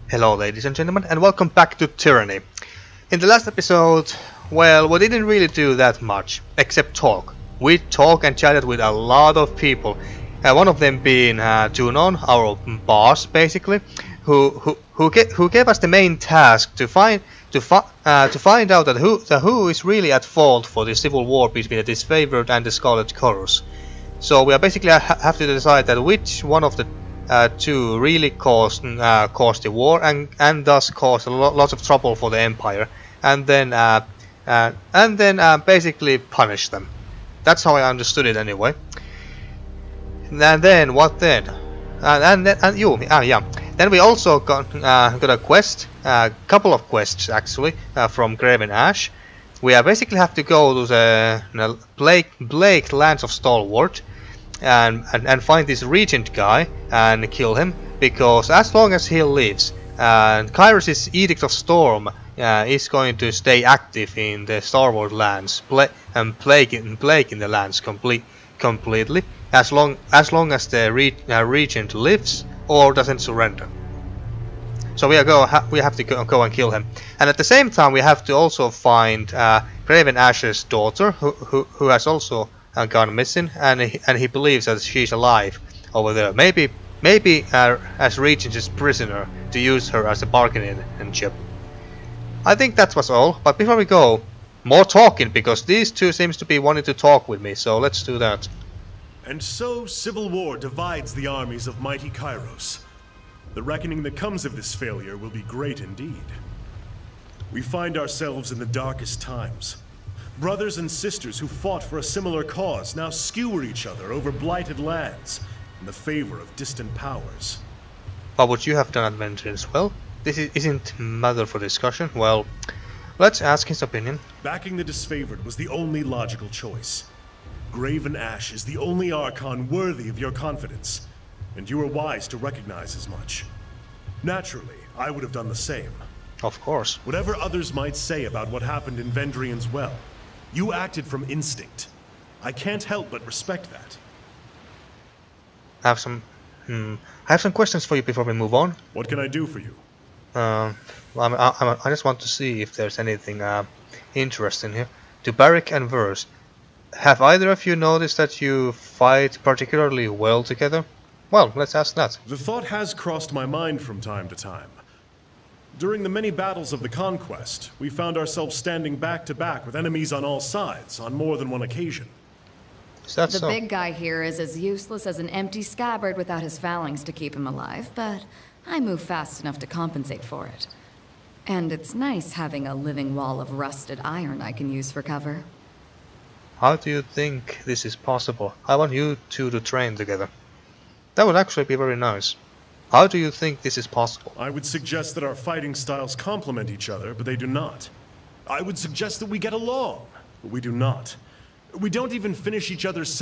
Hello ladies and gentlemen, and welcome back to Tyranny. In the last episode, well, we didn't really do that much, except talk. We talked and chatted with a lot of people, one of them being Junon, our boss basically, who gave us the main task to find out that who is really at fault for the civil war between the disfavored and the Scarlet Chorus. So we are basically have to decide that which one of the two really caused the war and thus caused lots of trouble for the Empire, and then basically punish them. That's how I understood it anyway. And then what then? Then we also got a quest, a couple of quests actually, from Graven Ashe. We basically have to go to the Blake lands of Stalwart and find this regent guy and kill him, because as long as he lives, Kyros Edict of Storm is going to stay active in the Stalwart lands and plague in the lands completely, as long as the regent lives or doesn't surrender. So we have to go and kill him, and at the same time we have to also find Graven Ashe's daughter, who has also gone missing, and he believes that she's alive over there. Maybe as Regent's prisoner, to use her as a bargaining chip. I think that was all. But before we go, more talking, because these two seems to be wanting to talk with me. So let's do that. And so civil war divides the armies of mighty Kyros. The reckoning that comes of this failure will be great indeed. We find ourselves in the darkest times. Brothers and sisters who fought for a similar cause now skewer each other over blighted lands in the favor of distant powers. What would you have done, adventurers? Well, this isn't matter for discussion. Well, let's ask his opinion. Backing the disfavored was the only logical choice. Graven Ashe is the only Archon worthy of your confidence, and you were wise to recognize as much. Naturally, I would have done the same. Of course. Whatever others might say about what happened in Vendrian's Well, you acted from instinct. I can't help but respect that. I have some questions for you before we move on. What can I do for you? I just want to see if there's anything interesting here. To Barrick and Verse, have either of you noticed that you fight particularly well together? Well, let's ask that. The thought has crossed my mind from time to time. During the many battles of the Conquest, we found ourselves standing back to back with enemies on all sides on more than one occasion. Is that the so? big guy here is as useless as an empty scabbard without his phalanx to keep him alive, but I move fast enough to compensate for it. And it's nice having a living wall of rusted iron I can use for cover. How do you think this is possible? I want you two to train together. That would actually be very nice. How do you think this is possible? I would suggest that our fighting styles complement each other, but they do not. I would suggest that we get along, but we do not. We don't even finish each other's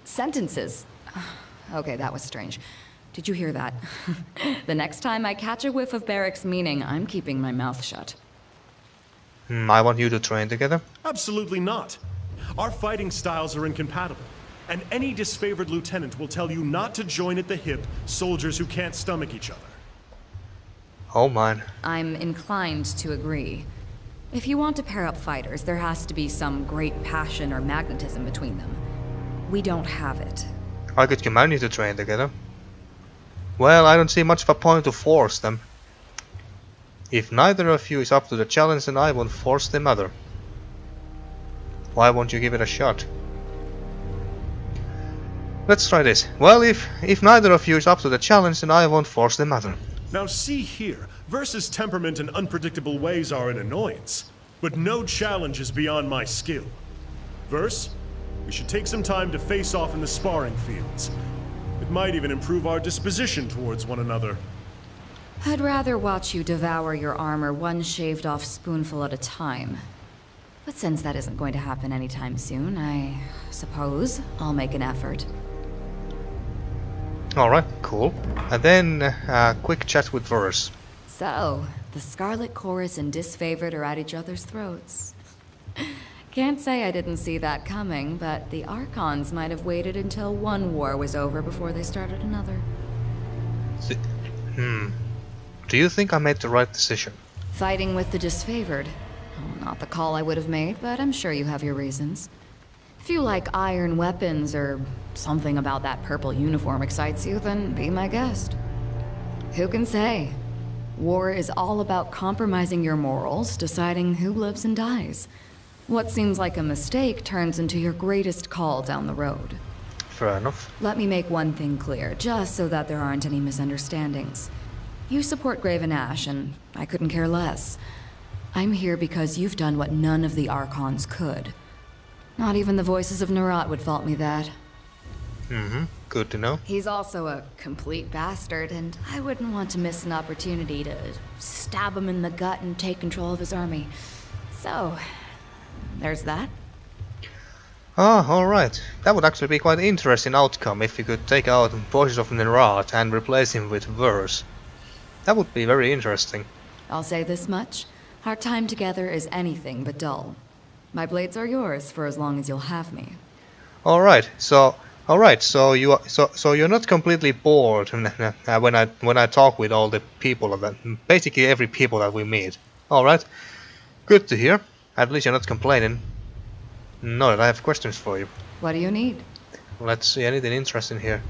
sentences. Okay, that was strange. Did you hear that? The next time I catch a whiff of Barrick's meaning, I'm keeping my mouth shut. I want you to train together? Absolutely not. Our fighting styles are incompatible. And any disfavored lieutenant will tell you not to join at the hip soldiers who can't stomach each other. Oh man. I'm inclined to agree. If you want to pair up fighters, there has to be some great passion or magnetism between them. We don't have it. I could command you to train together. Well, I don't see much of a point to force them. If neither of you is up to the challenge, then I won't force the other. Why won't you give it a shot? Let's try this. Well, if neither of you is up to the challenge, then I won't force the matter. Now see here, Verse's temperament and unpredictable ways are an annoyance, but no challenge is beyond my skill. Verse, we should take some time to face off in the sparring fields. It might even improve our disposition towards one another. I'd rather watch you devour your armor one shaved off spoonful at a time. But since that isn't going to happen anytime soon, I suppose I'll make an effort. Alright, cool. And then a quick chat with Verse. So, the Scarlet Chorus and Disfavored are at each other's throats. Can't say I didn't see that coming, but the Archons might have waited until one war was over before they started another. Do you think I made the right decision? Fighting with the disfavored. Oh, not the call I would have made, but I'm sure you have your reasons. If you like iron weapons or something about that purple uniform excites you, then be my guest. Who can say? War is all about compromising your morals, deciding who lives and dies. What seems like a mistake turns into your greatest call down the road. Fair enough. Let me make one thing clear, just so that there aren't any misunderstandings. You support Graven Ashe, and I couldn't care less. I'm here because you've done what none of the Archons could. Not even the Voices of Nerat would fault me that. Good to know. He's also a complete bastard, and I wouldn't want to miss an opportunity to stab him in the gut and take control of his army. So, there's that. Ah, alright. That would actually be quite an interesting outcome if you could take out Voices of Nerat and replace him with Verse. That would be very interesting. I'll say this much. Our time together is anything but dull. My blades are yours for as long as you'll have me. Alright, so you're not completely bored when I talk with all the people basically every people that we meet. Alright. Good to hear. At least you're not complaining. No, I have questions for you. What do you need? Let's see, anything interesting here.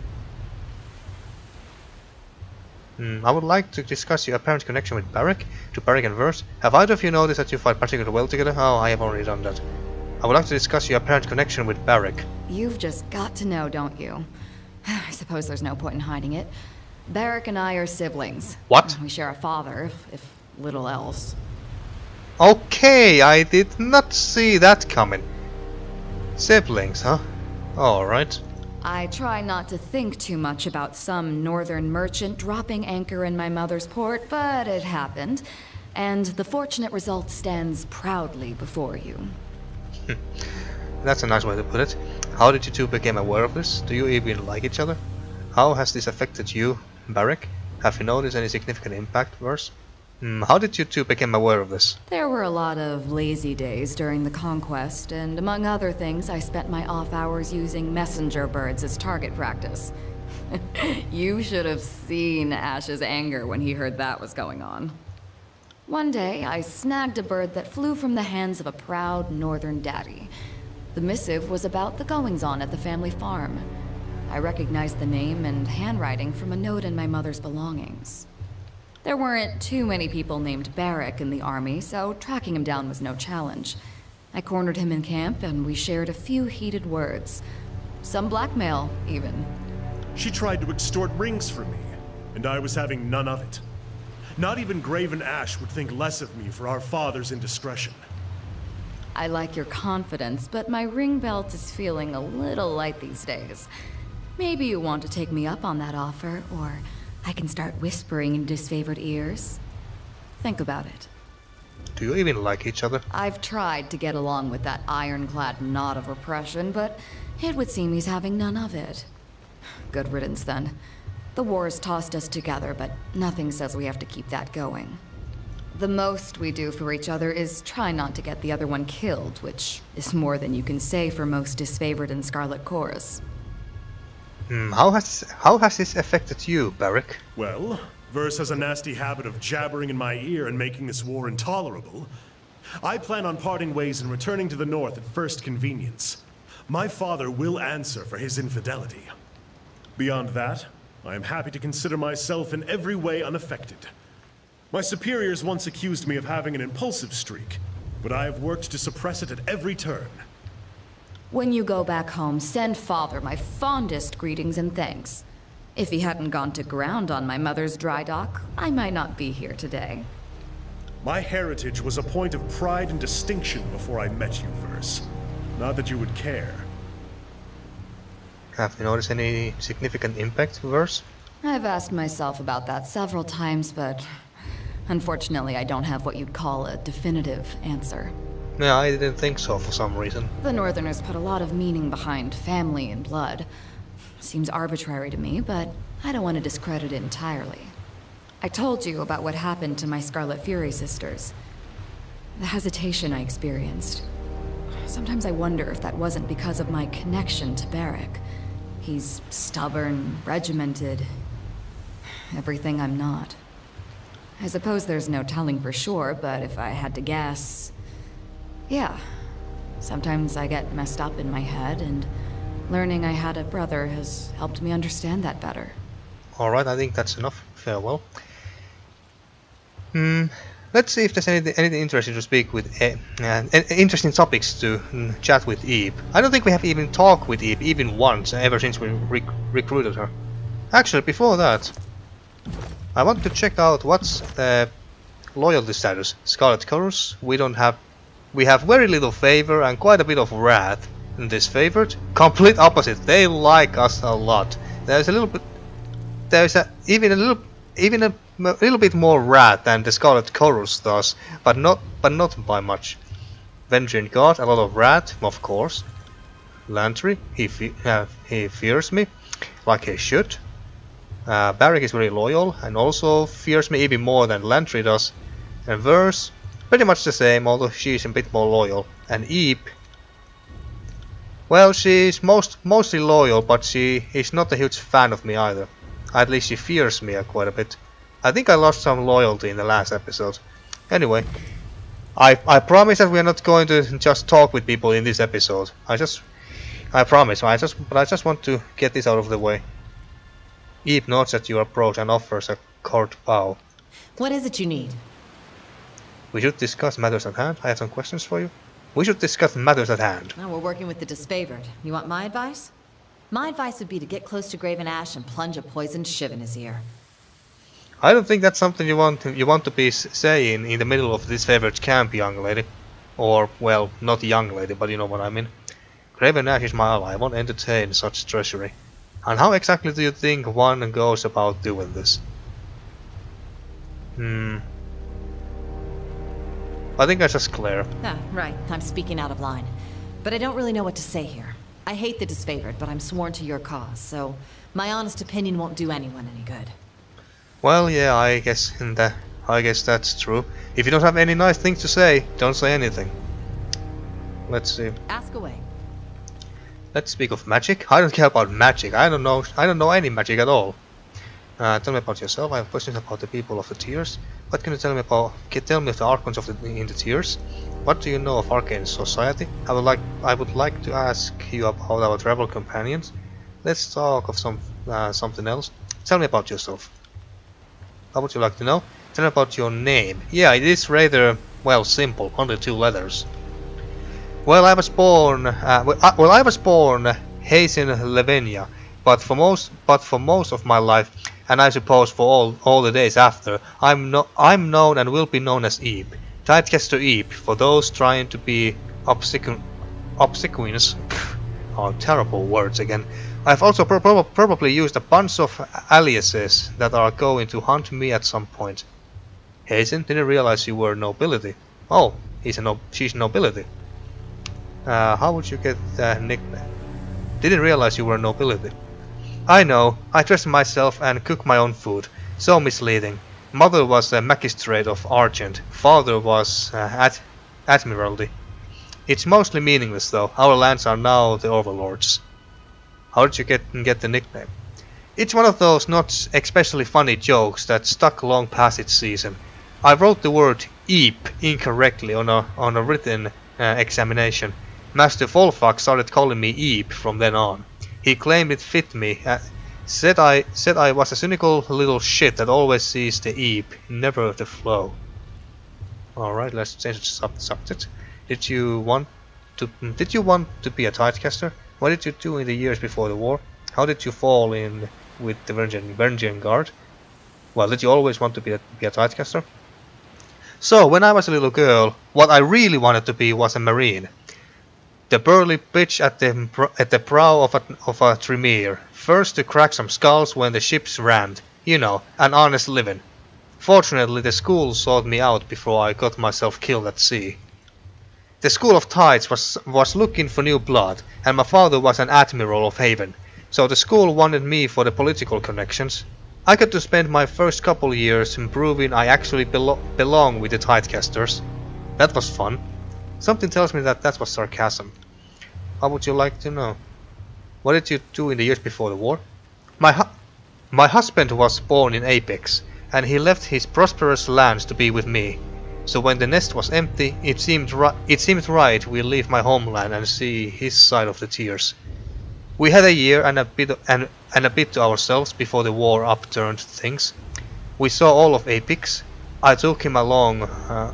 I would like to discuss your apparent connection with Barrack, to Barrack and Verse. Have either of you noticed that you fight particularly well together? Oh, I have already done that. I would like to discuss your apparent connection with Barrack. You've just got to know, don't you? I suppose there's no point in hiding it. Barrack and I are siblings. What? We share a father, if little else. Okay, I did not see that coming. Siblings, huh? Alright. I try not to think too much about some northern merchant dropping anchor in my mother's port, but it happened, and the fortunate result stands proudly before you. That's a nice way to put it. How did you two become aware of this? Do you even like each other? How has this affected you, Barrack? Have you noticed any significant impact, Verse? How did you two become aware of this? There were a lot of lazy days during the conquest, and among other things, I spent my off hours using messenger birds as target practice. You should have seen Ashe's anger when he heard that was going on. One day, I snagged a bird that flew from the hands of a proud northern daddy. The missive was about the goings-on at the family farm. I recognized the name and handwriting from a note in my mother's belongings. There weren't too many people named Barrack in the army, so tracking him down was no challenge. I cornered him in camp, and we shared a few heated words. Some blackmail, even. She tried to extort rings from me, and I was having none of it. Not even Graven Ashe would think less of me for our father's indiscretion. I like your confidence, but my ring belt is feeling a little light these days. Maybe you want to take me up on that offer, or I can start whispering in disfavored ears. Think about it. Do you even like each other? I've tried to get along with that ironclad knot of repression, but it would seem he's having none of it. Good riddance, then. The war's tossed us together, but nothing says we have to keep that going. The most we do for each other is try not to get the other one killed, which is more than you can say for most disfavored in Scarlet Chorus. How has this affected you, Barrack? Well, Verse has a nasty habit of jabbering in my ear and making this war intolerable. I plan on parting ways and returning to the north at first convenience. My father will answer for his infidelity. Beyond that, I am happy to consider myself in every way unaffected. My superiors once accused me of having an impulsive streak, but I have worked to suppress it at every turn. When you go back home, send Father my fondest greetings and thanks. If he hadn't gone to ground on my mother's dry dock, I might not be here today. My heritage was a point of pride and distinction before I met you, Verse. Not that you would care. Have you noticed any significant impact, Verse? I've asked myself about that several times, but unfortunately I don't have what you'd call a definitive answer. Yeah, I didn't think so for some reason. The Northerners put a lot of meaning behind family and blood. Seems arbitrary to me, but I don't want to discredit it entirely. I told you about what happened to my Scarlet Fury sisters. The hesitation I experienced. Sometimes I wonder if that wasn't because of my connection to Barrack. He's stubborn, regimented. Everything I'm not. I suppose there's no telling for sure, but if I had to guess... Yeah. Sometimes I get messed up in my head, and learning I had a brother has helped me understand that better. Alright, I think that's enough. Farewell. Let's see if there's anything interesting to speak with, interesting topics to chat with Eve. I don't think we have even talked with Eve even once ever since we recruited her. Actually, before that, I want to check out what's loyalty status. Scarlet Chorus, we have very little favor and quite a bit of wrath in this favored. Complete opposite, they like us a lot. There's a little bit, even a little bit more wrath than the Scarlet Chorus does, but not by much. Vengeance God, a lot of wrath, of course. Lantry, he fears me, like he should. Barrick is very loyal and also fears me even more than Lantry does. And Verse, pretty much the same, although she's a bit more loyal. And Eep, well, she's mostly loyal, but she is not a huge fan of me either. At least she fears me quite a bit. I think I lost some loyalty in the last episode. Anyway, I promise that we are not going to just talk with people in this episode. I promise. But I just want to get this out of the way. Eve nods at your approach and offers a court bow. What is it you need? We should discuss matters at hand. I have some questions for you. We should discuss matters at hand. Oh, we're working with the disfavored. You want my advice? My advice would be to get close to Graven Ashe and plunge a poisoned shiv in his ear. I don't think that's something you want to be saying in the middle of this favorite camp, young lady. Or, well, not young lady, but you know what I mean. Graven Ashe is my ally. I won't entertain such treachery. And how exactly do you think one goes about doing this? I think I just glare. Ah, right. I'm speaking out of line. But I don't really know what to say here. I hate the disfavored, but I'm sworn to your cause, so my honest opinion won't do anyone any good. Well, yeah, I guess that's true. If you don't have any nice things to say, don't say anything. Let's see. Ask away. Let's speak of magic. I don't care about magic. I don't know any magic at all. Tell me about yourself. I have questions about the people of the Tears. What can you tell me about? Tell me of the Archons in the Tears. What do you know of Arcane society? I would like to ask you about our travel companions. Let's talk of something else. Tell me about yourself. How would you like to know? Tell me about your name. Yeah, it is rather, well, simple. Only 2 letters. Well, I was born. I was born Hazen Levenia, but for most of my life, and I suppose for all the days after, I'm known and will be known as Eep. Tidecaster Eep, for those trying to be obsequious. Oh, terrible words again. I've also probably used a bunch of aliases that are going to hunt me at some point. Hazen, didn't realize you were nobility. Oh, she's nobility. How would you get that nickname? Didn't realize you were nobility. I know, I dress myself and cook my own food. So misleading. Mother was a magistrate of Argent. Father was Admiralty. It's mostly meaningless though. Our lands are now the overlords. How did you get the nickname? It's one of those not especially funny jokes that stuck long past its season. I wrote the word Eep incorrectly on a written examination. Master Volfak started calling me Eep from then on. He claimed it fit me. Said I was a cynical little shit that always sees the Eep, never the flow. Alright, let's change the subject. Did you want to be a Tidecaster? What did you do in the years before the war? How did you fall in with the Virgin Guard? Well, did you always want to be a Tidecaster? So, when I was a little girl, what I really wanted to be was a Marine. The burly bitch at the prow of a Tremere, first to crack some skulls when the ships rammed. You know, an honest living. Fortunately, the school sought me out before I got myself killed at sea. The School of Tides was looking for new blood, and my father was an admiral of Haven, so the school wanted me for the political connections. I got to spend my first couple years proving I actually belong with the Tidecasters. That was fun. Something tells me that was sarcasm. How would you like to know? What did you do in the years before the war? My husband was born in Apex. and he left his prosperous lands to be with me. So when the nest was empty, it seemed right we leave my homeland and see his side of the tears. We had a year and a bit to ourselves before the war upturned things. We saw all of Apex. I took him along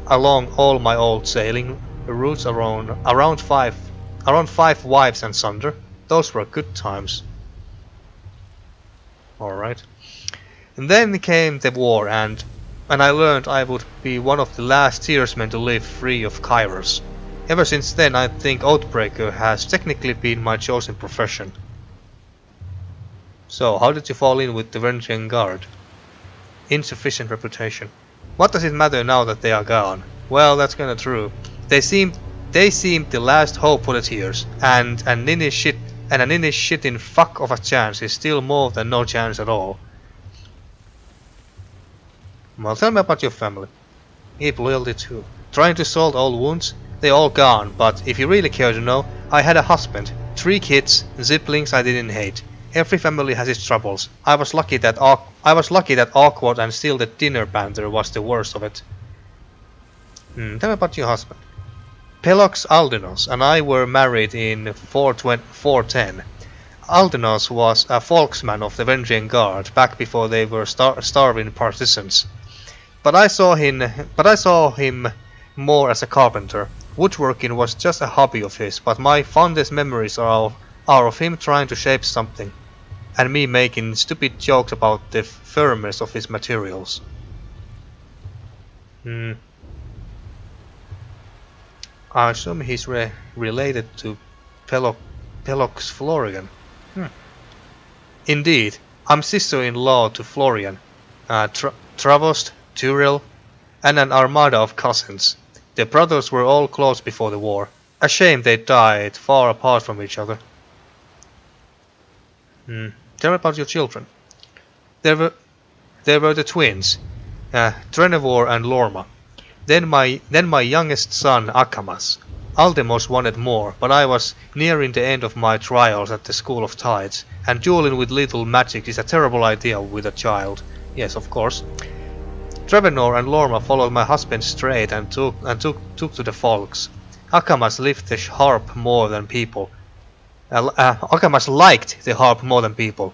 all my old sailing routes around five wives and sunder. Those were good times. Alright. And then came the war, and I learned I would be one of the last tearsmen to live free of Kyros. Ever since then, I think Oathbreaker has technically been my chosen profession. So, how did you fall in with the Varangian Guard? Insufficient reputation. What does it matter now that they are gone? Well, that's kinda true. They seemed the last hope for the tears, and a ninny shitting fuck of a chance is still more than no chance at all. Well, tell me about your family. Keep loyalty too. Trying to solve old wounds? They're all gone, but if you really care to know, I had a husband, 3 kids, siblings I didn't hate. Every family has its troubles. I was lucky that awkward and still the dinner banter was the worst of it. Tell me about your husband. Pelox Aldinos and I were married in 410. Aldinos was a folksman of the Varangian Guard back before they were starving partisans. But I saw him more as a carpenter. Woodworking was just a hobby of his, but my fondest memories are of him trying to shape something, and me making stupid jokes about the firmness of his materials. I assume he's related to Pelox Florian. Indeed, I'm sister-in-law to Florian, Travost, Tyrell, and an armada of cousins. The brothers were all close before the war. A shame they died far apart from each other. Tell me about your children. There were the twins, Trenevor and Lorma. Then my youngest son Akamas. Aldemos wanted more, but I was nearing the end of my trials at the School of Tides, and dueling with lethal magic is a terrible idea with a child. Yes, of course. Trevenor and Lorma followed my husband straight and took to the folks. Akamas lived the harp more than people. Akamas liked the harp more than people.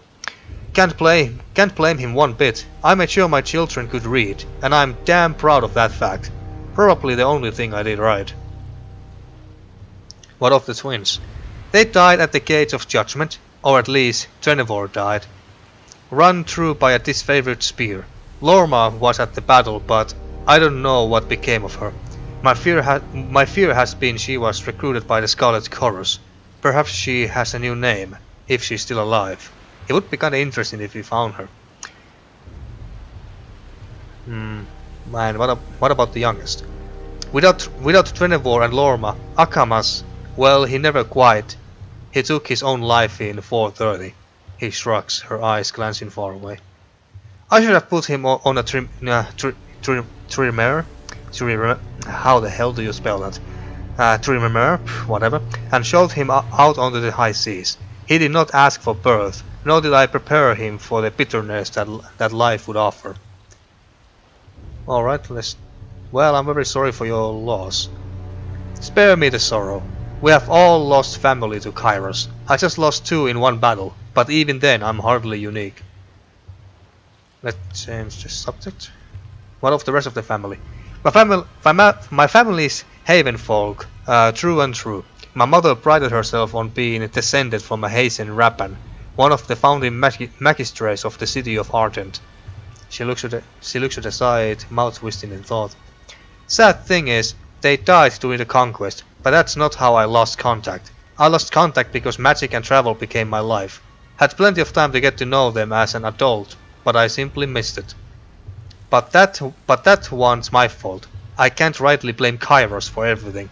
Can't blame him one bit. I made sure my children could read, and I'm damn proud of that fact. Probably the only thing I did right. What of the twins? They died at the gates of judgment, or at least Trenevor died. Run through by a disfavored spear. Lorma was at the battle, but I don't know what became of her. My fear has been she was recruited by the Scarlet Chorus. Perhaps she has a new name, if she's still alive. It would be kinda interesting if we found her. Man, what about the youngest? Without Trenevor and Lorma, Akamas, well, he never quite. He took his own life in 430. He shrugs, her eyes glancing far away. I should have put him on a trimmer. How the hell do you spell that? Trimmer, whatever, and showed him out onto the high seas. He did not ask for birth, nor did I prepare him for the bitterness that life would offer. Alright, well, I'm very sorry for your loss. Spare me the sorrow. We have all lost family to Kyros. I just lost 2 in one battle, but even then I'm hardly unique. Let's change the subject. What of the rest of the family? My family is Haven folk, true and true. My mother prided herself on being descended from a Hazen Rappan, one of the founding magistrates of the city of Ardent. She looks to the side, mouth twisting in thought. Sad thing is, they died during the conquest, but that's not how I lost contact. I lost contact because magic and travel became my life. Had plenty of time to get to know them as an adult, but I simply missed it. But that one's my fault. I can't rightly blame Kyros for everything.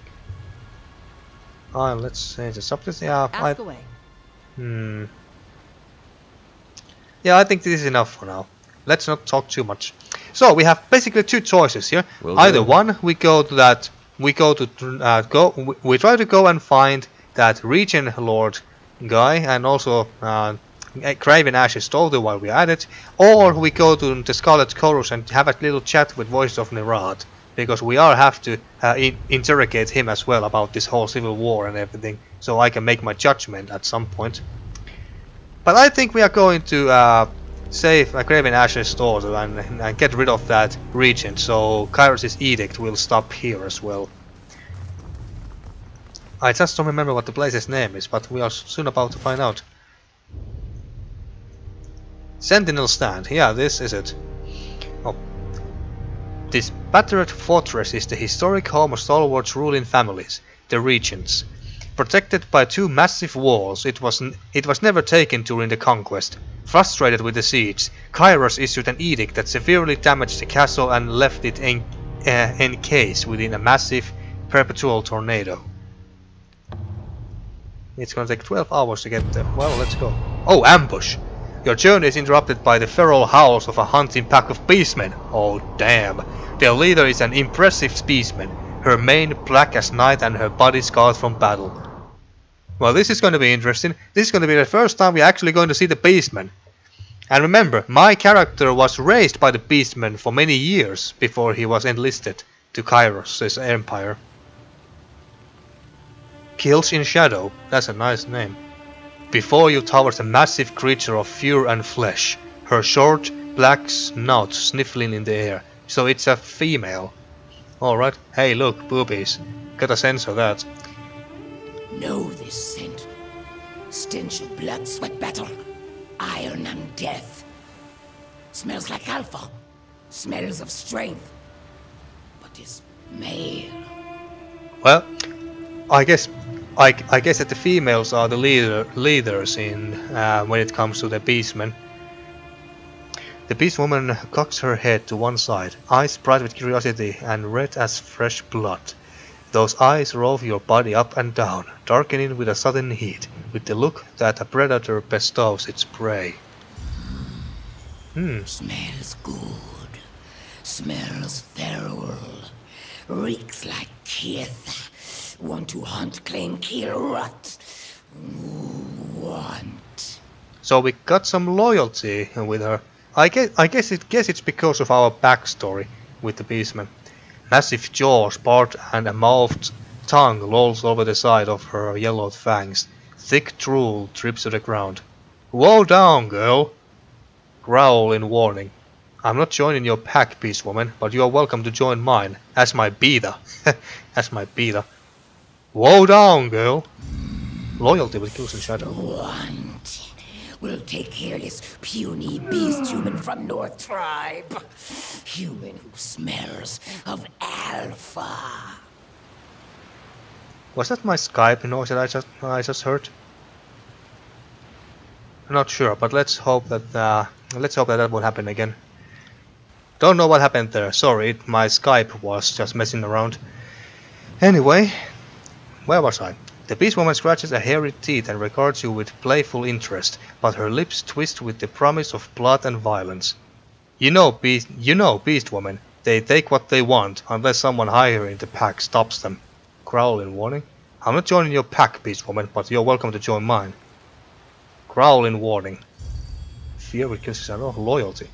Let's change the subject. Ask away. Yeah, I think this is enough for now. Let's not talk too much. So we have basically 2 choices here. Either one, we try to go and find that Regent Lord guy, and also Graven Ashe stole to while we're at it, or we go to the Scarlet Chorus and have a little chat with Voices of Nerat, because we are have to interrogate him as well about this whole civil war and everything, so I can make my judgment at some point. But I think we are going to save Graven Ashe's stores and get rid of that regent, so Kyros' edict will stop here as well. I just don't remember what the place's name is, but we are soon about to find out. Sentinel Stand, yeah, this is it. Oh. This battered fortress is the historic home of Stalwart's ruling families, the regents. Protected by two massive walls, it was never taken during the conquest. Frustrated with the siege, Kyros issued an edict that severely damaged the castle and left it encased within a massive perpetual tornado. It's gonna take 12 hours to get there. Well, let's go. Oh, ambush! Your journey is interrupted by the feral howls of a hunting pack of beastmen. Oh, damn. Their leader is an impressive beastman, her mane black as night and her body scarred from battle. Well, this is going to be interesting. This is going to be the first time we're actually going to see the beastmen. And remember, my character was raised by the beastmen for many years before he was enlisted to Kyros' empire. Kills in Shadow, that's a nice name. Before you towers a massive creature of fur and flesh, her short black snout sniffling in the air, so it's a female. Alright, hey look, boobies, got a sense of that. Know this scent. Stench of blood, sweat, battle, iron and death. Smells like alpha, smells of strength, but is male. Well, I guess that the females are the leaders in when it comes to the beastmen. The beastwoman cocks her head to one side, eyes bright with curiosity and red as fresh blood. Those eyes rove your body up and down, darkening with a sudden heat, with the look that a predator bestows its prey. Smells good, smells feral, reeks like kith. Want to hunt, claim, kill, rot. Want. So we got some loyalty with her. I guess it's because of our backstory with the beastman. Massive jaws, barred and a mouthed tongue lolls over the side of her yellowed fangs. Thick drool drips to the ground. Woe down, girl! Growl in warning. I'm not joining your pack, Beastwoman, but you are welcome to join mine, as my beta. As my beta. Woe down, girl! Loyalty with kills in Shadow. Want. We'll take care this puny beast human from North Tribe. Human who smells of alpha. Was that my Skype noise that I just heard? I'm not sure, but let's hope that that won't happen again. Don't know what happened there. Sorry, my Skype was just messing around. Anyway, where was I? The beastwoman scratches her hairy teeth and regards you with playful interest, but her lips twist with the promise of blood and violence. You know, beastwoman, they take what they want, unless someone higher in the pack stops them. Growl in warning. I'm not joining your pack, beastwoman, but you're welcome to join mine. Growl in warning. Fear with kills shadow. Loyalty.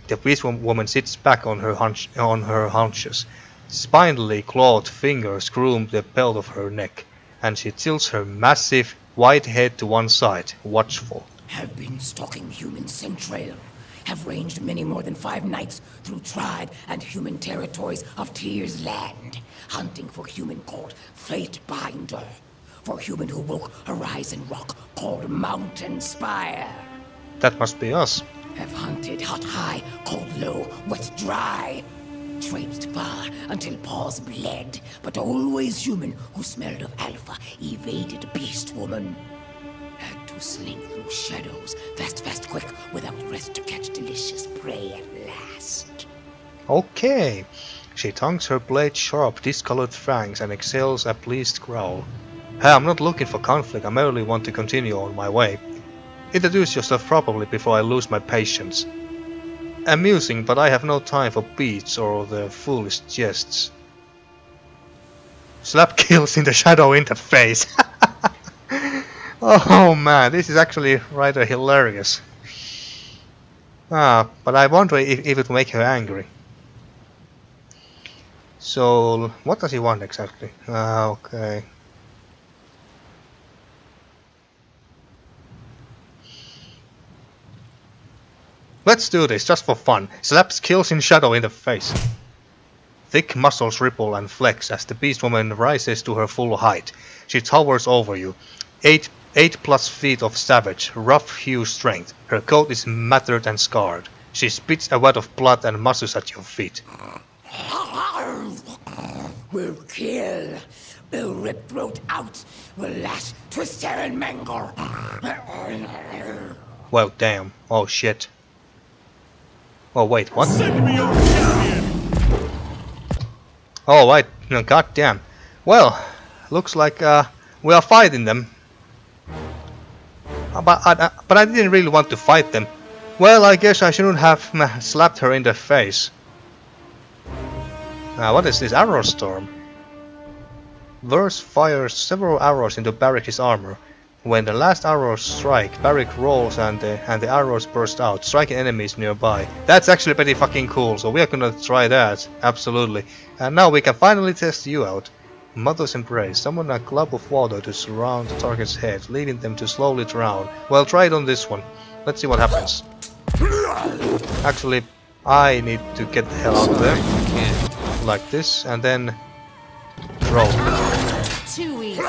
The beastwoman sits back on her haunches. Spindly clawed fingers groom the belt of her neck, and she tilts her massive white head to one side, watchful. Have been stalking human centrail. Have ranged many more than 5 nights through tribe and human territories of Tyr's land, hunting for human called Fatebinder, for human who woke Horizon Rock called Mountain Spire. That must be us. Have hunted hot high, cold low, wet dry. Traipsed far until paws bled, but always human who smelled of alpha evaded beastwoman. Had to slink through shadows, fast, quick, without rest to catch delicious prey at last. Okay. She tongues her blade sharp, discolored fangs and exhales a pleased growl. Hey, I'm not looking for conflict, I merely want to continue on my way. Introduce yourself properly before I lose my patience. Amusing, but I have no time for beats or the foolish jests. Slap kills in the shadow interface. Oh man, this is actually rather hilarious. But I wonder if it will make her angry. So, what does he want exactly? Okay. Let's do this, just for fun. Slaps kills in shadow in the face. Thick muscles ripple and flex as the Beastwoman rises to her full height. She towers over you. 8+ feet of savage, rough hew strength. Her coat is matted and scarred. She spits a wad of blood and muscles at your feet. We'll kill. We'll rip throat out. We'll lash, twist, tear, and mangle. Well, damn. Oh shit. Oh wait, what? Send me your champion! Oh wait, no, god damn. Well, looks like we are fighting them. But I didn't really want to fight them. Well, I guess I shouldn't have slapped her in the face. What is this arrow storm? Verse fires several arrows into Barrick's armor. When the last arrows strike, Barrick rolls and the arrows burst out, striking enemies nearby. That's actually pretty fucking cool, so we are gonna try that, absolutely. And now we can finally test you out. Mother's Embrace. Summon a club of water to surround the target's head, leading them to slowly drown. Well, try it on this one. Let's see what happens. Actually, I need to get the hell out of there. Like this, and then throw. Too easy.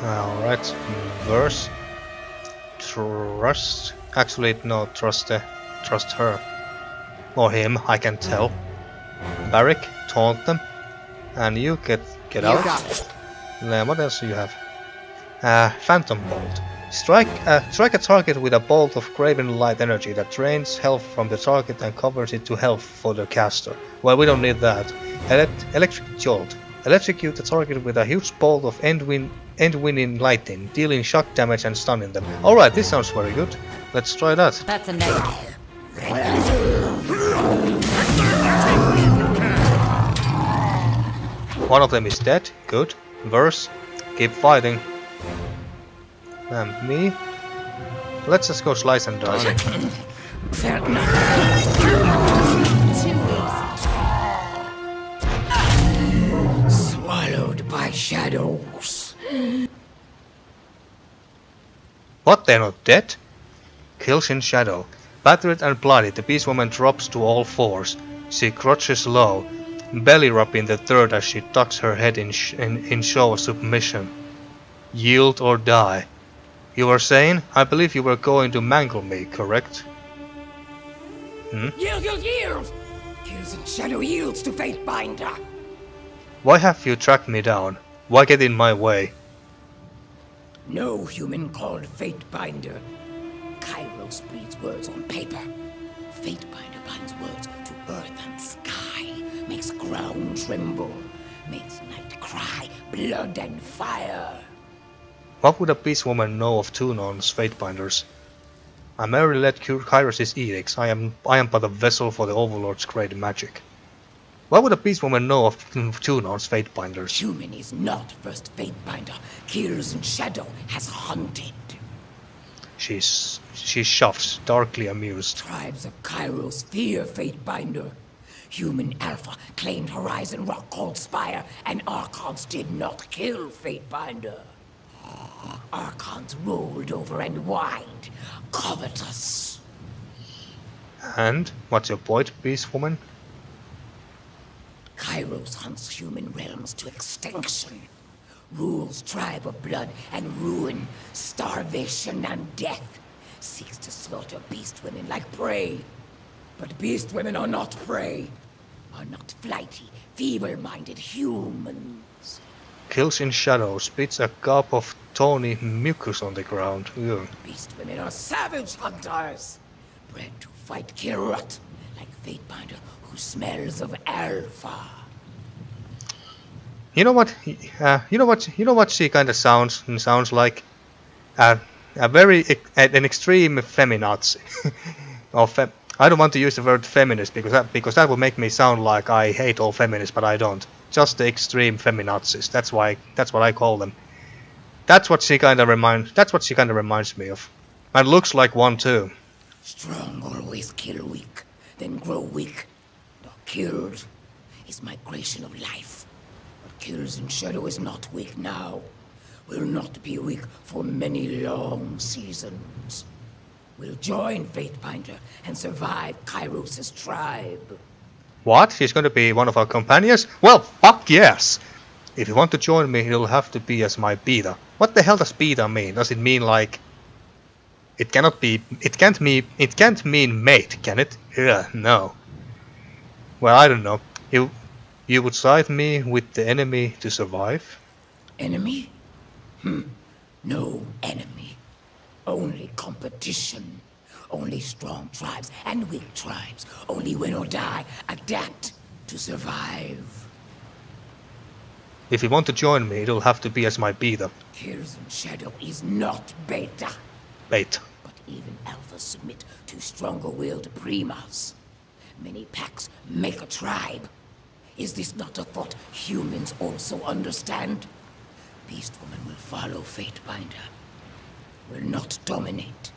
Alright, verse. Trust. Actually, no, trust her. Or him, I can tell. Barrick, taunt them. And you get out. What else do you have? Phantom Bolt. Strike a target with a bolt of Graven light energy that drains health from the target and covers it to health for the caster. Well, we don't need that. Electric Jolt. Electrocute the target with a huge bolt of end-winning lightning, dealing shock damage and stunning them. Alright, this sounds very good. Let's try that. That's a negative. One of them is dead. Good. Verse. Keep fighting. And me. Let's just go slice and dice. Swallowed by shadows. What? They're not dead? Kills in shadow. Battered and bloody, the Beastwoman drops to all fours. She crouches low, belly rubbing the third as she tucks her head in show of submission. Yield or die. You were saying? I believe you were going to mangle me, correct? Yield, yield, yield! Kills in shadow yields to Fatebinder. Why have you tracked me down? Why get in my way? No human called Fatebinder. Kyros breathes words on paper. Fatebinder binds words to earth and sky. Makes ground tremble. Makes night cry, blood and fire. What would a Beastwoman know of Tunon's Fatebinders? I merely led Kyros' edicts. I am but a vessel for the Overlord's great magic. What would a Beastwoman know of Tunon's Fatebinders? Human is not first Fatebinder. Kills in shadow has hunted. She shuffles, darkly amused. Tribes of Kyros fear Fatebinder. Human Alpha claimed Horizon Rock called Spire, and Archons did not kill Fatebinder. Archons rolled over and whined, covetous. And what's your point, Beastwoman? Kyros hunts human realms to extinction. Rules tribe of blood and ruin, starvation and death. Seeks to slaughter beastwomen like prey. But beastwomen are not prey. Are not flighty, feeble-minded humans. Kills in shadow, spits a cup of tawny mucus on the ground. Ugh. Beastwomen are savage hunters. Bred to fight Kirot, like Fatebinder who smells of alpha. You know what? You know what she kind of sounds like? An extreme feminazi. I don't want to use the word feminist because that will make me sound like I hate all feminists, but I don't. Just the extreme feminazis. That's what I call them. That's what she kind of reminds me of. And looks like one too. Strong always kill weak, then grow weak. Not killed is migration of life. What kills in shadow is not weak now. Will not be weak for many long seasons. Will join Fatebinder and survive Kyros' tribe. What? She's going to be one of our companions? Well, fuck yes! If you want to join me, it'll have to be as my beta. What the hell does beta mean? Does it mean like... It can't mean mate, can it? Ugh, no. Well, I don't know. You would side me with the enemy to survive? Enemy? No enemy. Only competition. Only strong tribes and weak tribes. Only win or die. Adapt to survive. If you want to join me, it'll have to be as my beta. Kills in Shadow is not beta. Beta. But even alphas submit to stronger-willed primas. Many packs make a tribe. Is this not a thought humans also understand? Beastwoman will follow Fatebinder. Will not dominate.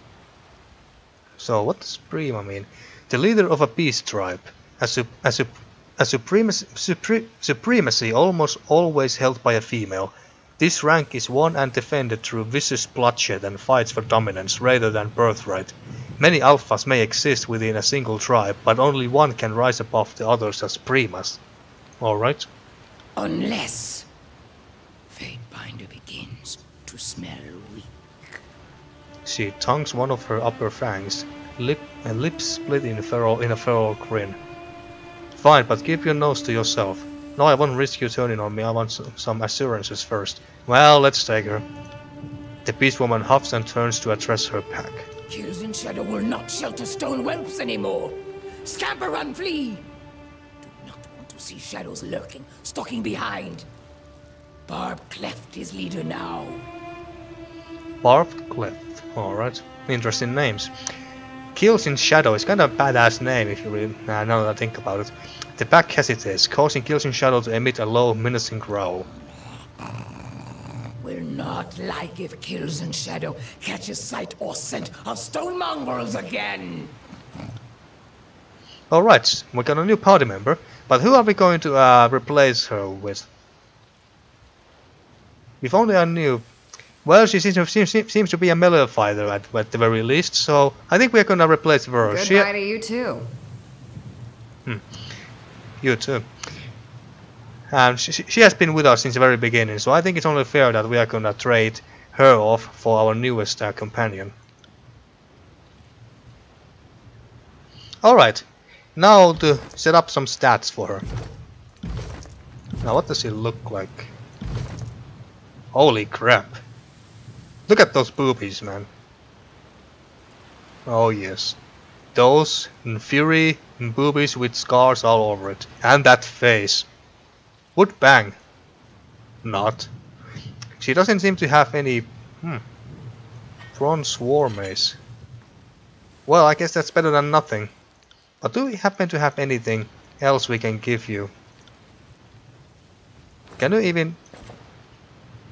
So what does Prima mean? The leader of a beast tribe. A supremacy almost always held by a female. This rank is won and defended through vicious bloodshed and fights for dominance rather than birthright. Many alphas may exist within a single tribe, but only one can rise above the others as primas. Alright. Unless Fatebinder begins to smell weak. She tongues one of her upper fangs, lips split in a feral grin. Fine, but keep your nose to yourself. No, I won't risk you turning on me, I want some assurances first. Well, let's take her. The Beastwoman huffs and turns to address her pack. Kills in Shadow will not shelter stone whelps anymore. Scamper and flee! Do not want to see shadows lurking, stalking behind. Barb Cleft is leader now. Barbed Cleft, alright. Interesting names. Kills in Shadow is kind of a badass name if you really now that I think about it. The pack hesitates, causing Kills in Shadow to emit a low, menacing growl. Will not like if Kills in Shadow catches sight or scent of stone mongrels again. Alright, we got a new party member, but who are we going to replace her with? If only I knew. Well, she seems to be a melee fighter at the very least, so I think we're gonna replace her. Goodbye to you too. You too. And she has been with us since the very beginning, so I think it's only fair that we are gonna trade her off for our newest companion. Alright, now to set up some stats for her. Now what does she look like? Holy crap. Look at those boobies, man. Oh yes. Those fury boobies with scars all over it. And that face. Would bang. Not. She doesn't seem to have any... Bronze war mace. Well, I guess that's better than nothing. But do we happen to have anything else we can give you? Can you even...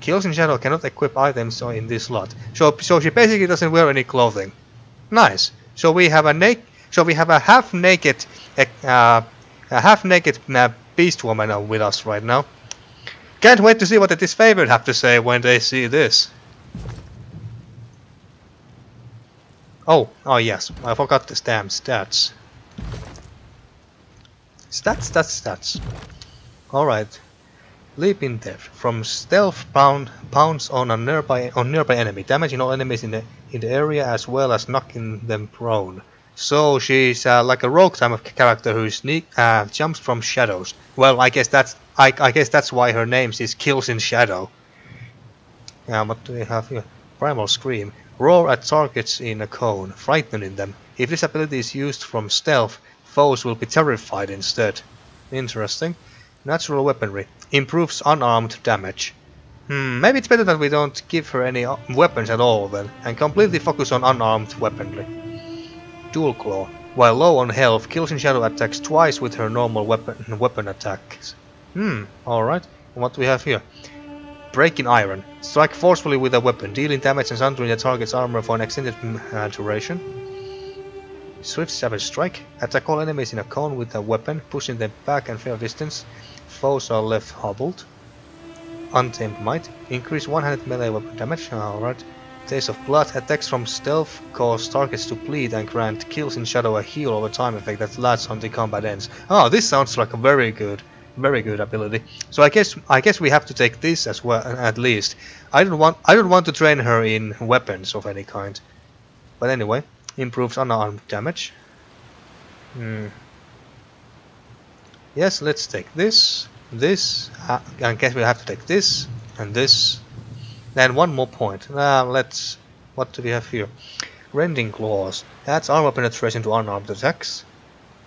Kills in Shadow cannot equip items in this slot. So she basically doesn't wear any clothing. Nice. So we have a half-naked Beastwoman with us right now. Can't wait to see what the disfavored have to say when they see this. Oh yes, I forgot this damn stats. Stats. Alright. Leap in depth. From stealth pounds on a nearby enemy, damaging all enemies in the area as well as knocking them prone. So she's like a rogue type of character who jumps from shadows. Well, I guess that's why her name is Kills in Shadow. What do we have here? Primal Scream. Roar at targets in a cone, frightening them. If this ability is used from stealth, foes will be terrified instead. Interesting. Natural weaponry. Improves unarmed damage. Maybe it's better that we don't give her any weapons at all then, and completely focus on unarmed weaponry. Dual Claw. While low on health, kills in shadow attacks twice with her normal weapon attacks. Alright. What do we have here? Break in iron. Strike forcefully with a weapon, dealing damage and sundering the target's armor for an extended duration. Swift savage strike. Attack all enemies in a cone with a weapon, pushing them back and fair distance. Foes are left hobbled. Untamed might. Increase 100 melee weapon damage. Alright. Taste of blood. Attacks from stealth cause targets to bleed and grant kills in shadow a heal over time effect that lasts until combat ends. Oh, this sounds like a very good ability. So I guess we have to take this as well, at least. I don't want to train her in weapons of any kind. But anyway, improves unarmed damage. Yes, let's take this. I guess we have to take this and this. Then one more point. What do we have here? Rending claws. Adds armor penetration to unarmed attacks.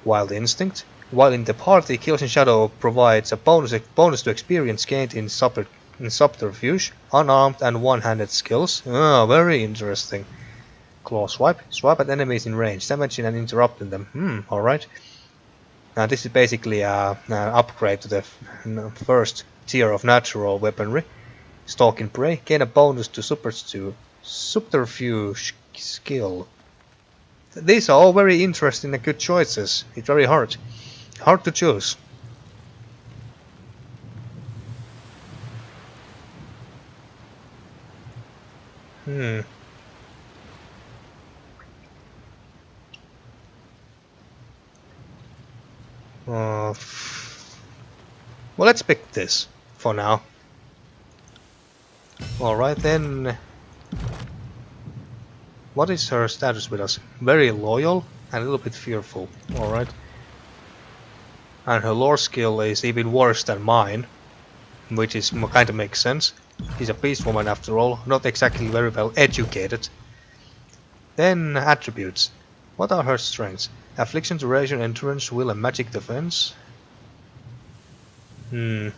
Wild instinct. While in the party, kills in shadow provides a bonus to experience gained in subterfuge, unarmed and one-handed skills. Oh, very interesting. Claw swipe. Swipe at enemies in range, damaging and interrupting them. Alright. Now this is basically an upgrade to the first tier of natural weaponry. Stalking prey. Gain a bonus to subterfuge skill. These are all very interesting and good choices. It's very hard to choose. Well, let's pick this for now. Alright then. What is her status with us? Very loyal and a little bit fearful. Alright. And her lore skill is even worse than mine, which is kind of makes sense. She's a beastwoman after all, not exactly very well educated. Then attributes. What are her strengths? Affliction, duration, endurance, will, and magic defense. Is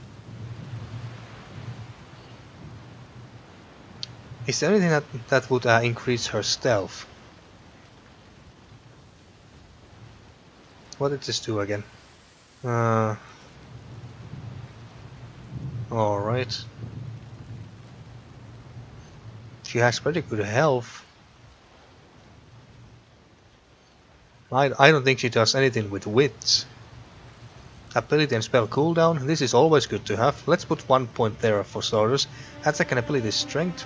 there anything that would increase her stealth? What did this do again? Alright. She has pretty good health. I don't think she does anything with wits. Ability and spell cooldown. This is always good to have. Let's put 1 point there for starters. Attack and ability strength.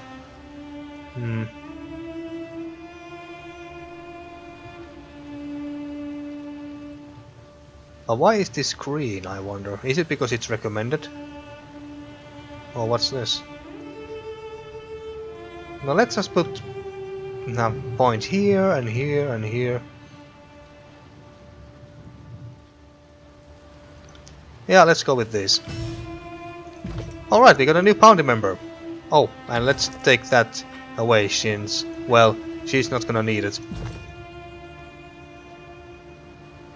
Why is this green, I wonder? Is it because it's recommended? Oh, what's this? Now let's just put a point here and here and here. Yeah, let's go with this. Alright, we got a new bounty member. Oh, and let's take that away since, well, she's not gonna need it.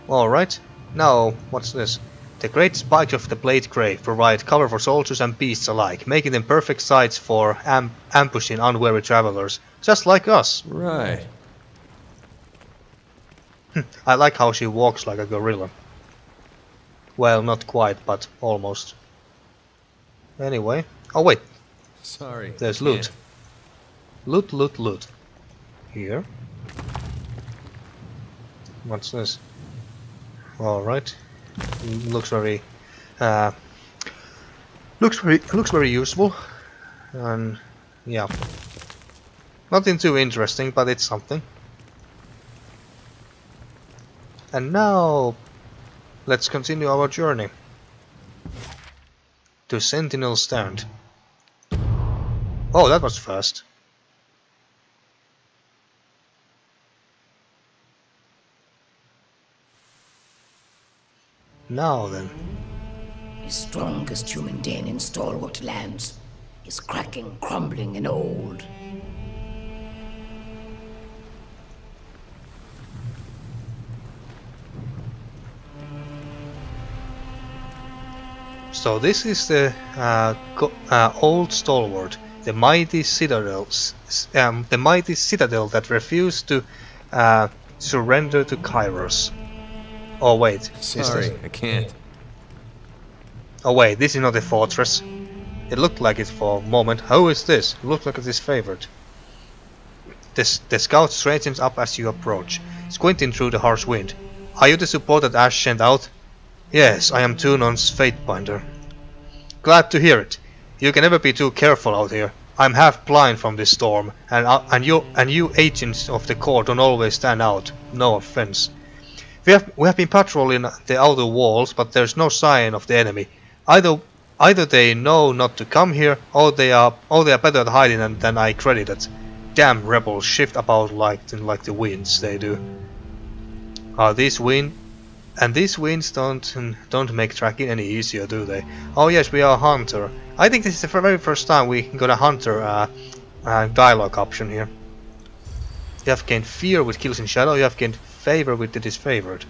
Alright, now, what's this? The great spikes of the Blade Grave provide cover for soldiers and beasts alike, making them perfect sites for ambushing unwary travelers, just like us. Right. I like how she walks like a gorilla. Well, not quite, but almost. Anyway. Oh wait. Sorry. There's loot. Loot, loot, loot. Here. What's this? Alright. Looks very useful. And yeah. Nothing too interesting, but it's something. And now let's continue our journey to Sentinel Stand. Oh, that was fast. Now then. The strongest human den in Stalwart lands is cracking, crumbling, and old. So this is the old Stalwart, the mighty citadel that refused to surrender to Kyros. Oh wait. Sorry, I can't. Oh wait, this is not a fortress. It looked like it for a moment. Who is this? It looks like it is favored. The scout straightens up as you approach, squinting through the harsh wind. Are you the support that Ashe sent out? Yes, I am Tunon's Fatebinder. Glad to hear it. You can never be too careful out here. I'm half blind from this storm, and you agents of the court don't always stand out. No offense. We have been patrolling the outer walls, but there's no sign of the enemy. Either they know not to come here, or they are better at hiding than I credited. Damn rebels shift about like the winds they do. These winds don't make tracking any easier, do they? Oh yes, we are a hunter. I think this is the very first time we got a hunter dialogue option here. You have gained fear with kills in shadow. You have gained favor with the disfavored.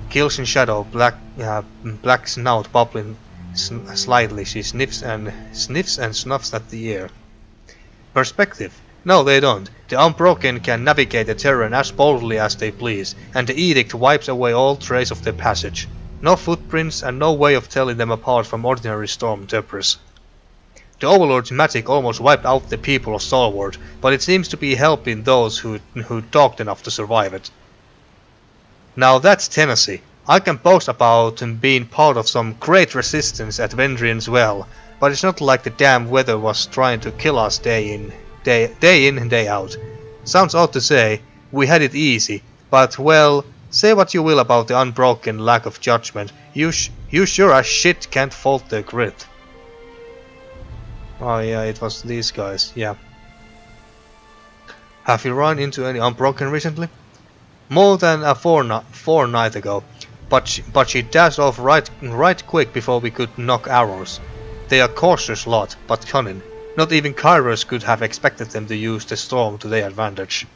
Kills in shadow. Black snout bubbling slightly. She sniffs and snuffs at the air. Perspective. No, they don't. The Unbroken can navigate the terrain as boldly as they please, and the edict wipes away all trace of their passage. No footprints and no way of telling them apart from ordinary storm debris. The Overlord's magic almost wiped out the people of Stalwart, but it seems to be helping those who talked enough to survive it. Now that's Tennessee. I can boast about being part of some great resistance at Vendrian's Well, but it's not like the damn weather was trying to kill us day in and day out. Sounds odd to say, we had it easy, but well, say what you will about the Unbroken lack of judgment, you sure as shit can't fault their grit. Oh yeah, it was these guys, yeah. Have you run into any Unbroken recently? More than a fortnight ago, but she dashed off right quick before we could knock arrows. They are cautious lot, but cunning. Not even Kyros could have expected them to use the storm to their advantage.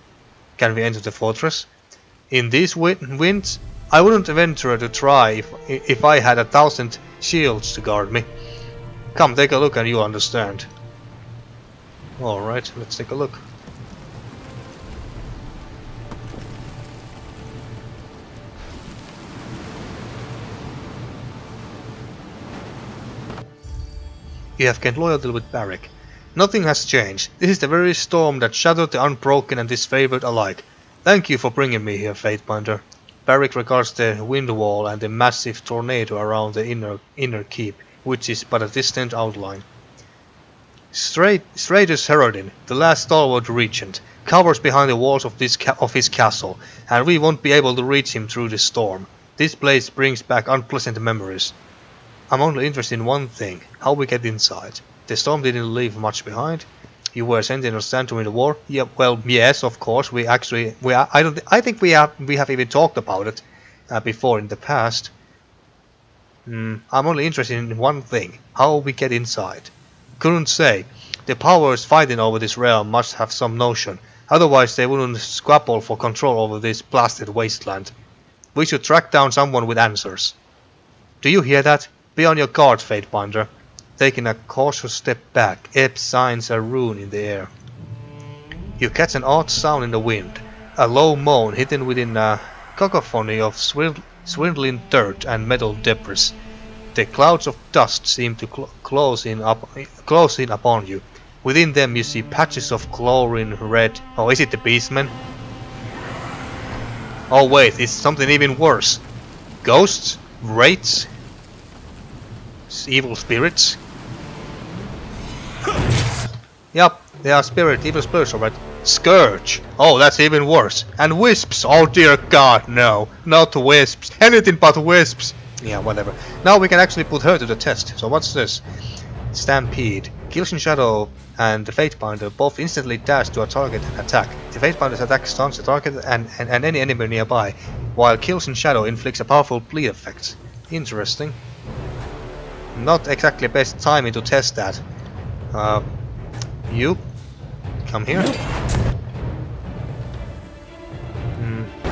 Can we enter the fortress? In these winds, I wouldn't venture to try if I had 1,000 shields to guard me. Come, take a look and you'll understand. Alright, let's take a look. You have gained loyalty with Barrick. Nothing has changed. This is the very storm that shattered the Unbroken and disfavored alike. Thank you for bringing me here, Fatebinder. Barrick regards the wind wall and the massive tornado around the inner keep, which is but a distant outline. Stratus Herodin, the last Stalwart regent, cowers behind the walls of his castle, and we won't be able to reach him through the storm. This place brings back unpleasant memories. I'm only interested in one thing: how we get inside. The storm didn't leave much behind. You were Sentinel stand to win the war. Yeah, well, yes, of course. I think we have even talked about it before in the past. I'm only interested in one thing: how we get inside. Couldn't say. The powers fighting over this realm must have some notion. Otherwise, they wouldn't squabble for control over this blasted wasteland. We should track down someone with answers. Do you hear that? Be on your guard, Fatebinder. Taking a cautious step back, Ebb signs a rune in the air. You catch an odd sound in the wind, a low moan hidden within a cacophony of swirling dirt and metal debris. The clouds of dust seem to close in upon you. Within them you see patches of glowing red. Oh, is it the beastmen? Oh wait, it's something even worse. Ghosts? Wraiths? Evil spirits? Yup, they are evil spirits, alright. Scourge! Oh, that's even worse. And wisps! Oh dear god, no. Not wisps. Anything but wisps! Yeah, whatever. Now we can actually put her to the test. So what's this? Stampede. Kills in Shadow and the Fatebinder both instantly dash to a target and attack. The Fatebinder's attack stuns the target and any enemy nearby, while Kills in Shadow inflicts a powerful bleed effect. Interesting. Not exactly best timing to test that. You come here.